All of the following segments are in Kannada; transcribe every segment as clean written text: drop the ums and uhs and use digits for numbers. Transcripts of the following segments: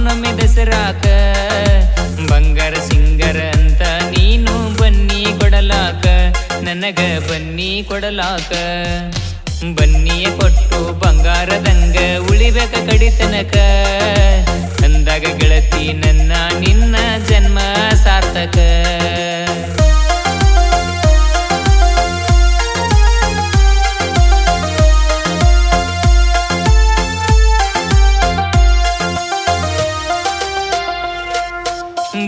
ಮಾನೊಮ್ಮೆ ದಸರಾಕ ಬಂಗಾರ ಸಿಂಗರ ಅಂತ ನೀನು ಬನ್ನಿ ಕೊಡಲಾಕ ನನಗ ಬನ್ನಿ ಕೊಡಲಾಕ ಬನ್ನಿಯ ಕೊಟ್ಟು ಬಂಗಾರದಂಗ ಉಳಿಬೇಕ ಕಡಿತನಕ ಅಂದಾಗ ಗೆಳತಿ ನನ್ನ ನಿನ್ನ ಜನ್ಮ ಸಾರ್ಥಕ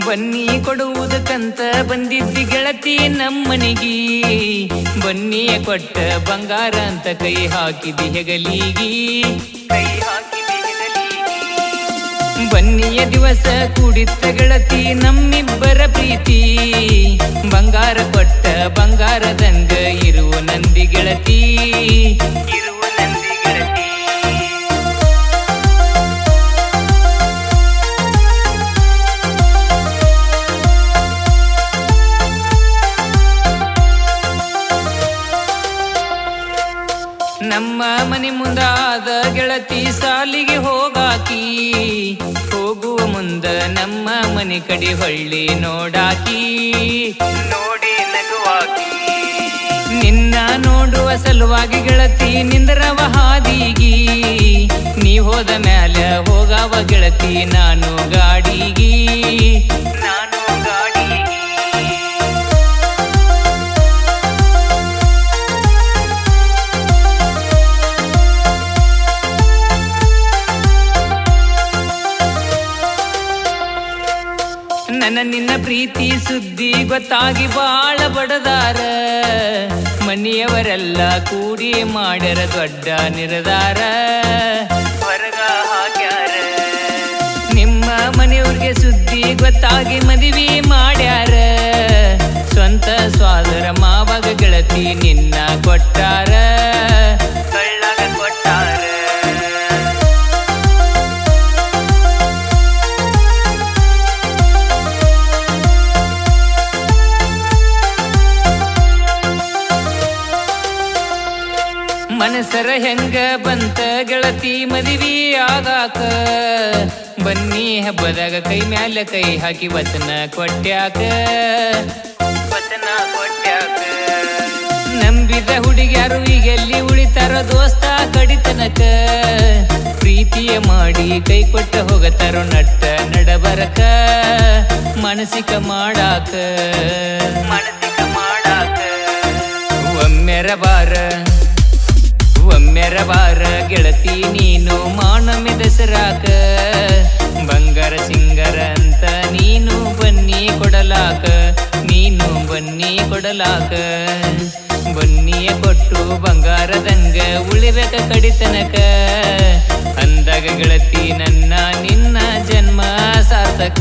ಬನ್ನಿ ಕೊಡುವುದಕ್ಕಂತ ಬಂದಿದ್ದಿ ಗೆಳತಿ ನಮ್ಮನಿಗಿ ಬನ್ನಿಯ ಕೊಟ್ಟ ಬಂಗಾರ ಅಂತ ಕೈ ಹಾಕಿದಿ ಹೆಗಲಿಗಿ ಬನ್ನಿಯ ದಿವಸ ಕೂಡಿತ್ತ ಗೆಳತಿ ನಮ್ಮಿಬ್ಬರ ಪ್ರೀತಿ ಬಂಗಾರ ಕೊಟ್ಟ ಬಂಗಾರದಂಗ ಇರುವ ನಂದಿ ಗೆಳತಿ ನಮ್ಮ ಮನೆ ಮುಂದಾದ ಗೆಳತಿ ಸಾಲಿಗೆ ಹೋಗಾಕಿ ಹೋಗುವ ಮುಂದ ನಮ್ಮ ಮನೆ ಕಡೆ ಹೊಳ್ಳಿ ನೋಡಾಕಿ ನೋಡಿ ನಗುವಾಕಿ ನಿನ್ನ ನೋಡುವ ಸಲುವಾಗಿ ಗೆಳತಿ ನಿಂದರವ ಹಾದಿಗಿ ನೀ ಹೋದ ಮ್ಯಾಲ ಹೋಗವ ಗೆಳತಿ ನಾನು ಗಾಡಿಗಿ ನನ್ನ ನಿನ್ನ ಪ್ರೀತಿ ಸುದ್ದಿ ಗೊತ್ತಾಗಿ ಬಾಳ ಬಡದಾರ ಮನೆಯವರೆಲ್ಲ ಕೂಡಿ ಮಾಡ್ಯಾರ ದೊಡ್ಡ ನಿರ್ಧಾರ ಹೊರಗ ಹಾಕ್ಯಾರ ನಿಮ್ಮ ಮನೆಯವ್ರಿಗೆ ಸುದ್ದಿ ಗೊತ್ತಾಗಿ ಮದುವೆ ಮಾಡ್ಯಾರ ಸ್ವಂತ ಸ್ವಾದರ ಮಾವಾಗ ಗೆಳತಿ ನಿನ್ನ ಕೊಟ್ಟಾರ ಕಳ್ಳಾಗ ಕೊಟ್ಟಾರ ಮನಸರ ಹೆಂಗ ಬಂತ ಗೆಳತಿ ಮದುವೆ ಆಗಾಕ ಬನ್ನಿ ಹಬ್ಬದಾಗ ಕೈ ಮ್ಯಾಲ ಕೈ ಹಾಕಿ ವಚನ ಕೊಟ್ಟ್ಯಾಕ ನಂಬಿದ ಹುಡುಗ್ಯಾರು ಈಗೆಲ್ಲಿ ಉಳಿತಾರೋ ದೋಸ್ತ ಕಡಿತನಕ ಪ್ರೀತಿಯ ಮಾಡಿ ಕೈ ಕೊಟ್ಟ ಹೋಗತಾರೋ ನಟ್ಟ ನಡಬರಕ ಮಾನಸಿಕ ಮಾಡಾಕ ಒಮ್ಮೆರ ಬಾರ ಗೆಳತಿ ನೀನು ಮಾನೊಮ್ಮೆ ದಸರಾಕ ಬಂಗಾರ ಸಿಂಗರ ಅಂತ ನೀನು ಬನ್ನಿ ಕೊಡಲಾಕ ಬನ್ನಿಯ ಕೊಟ್ಟು ಬಂಗಾರದಂಗ ಉಳಿಬೇಕ ಕಡಿತನಕ ಅಂದಾಗ ಗೆಳತಿ ನನ್ನ ನಿನ್ನ ಜನ್ಮ ಸಾರ್ಥಕ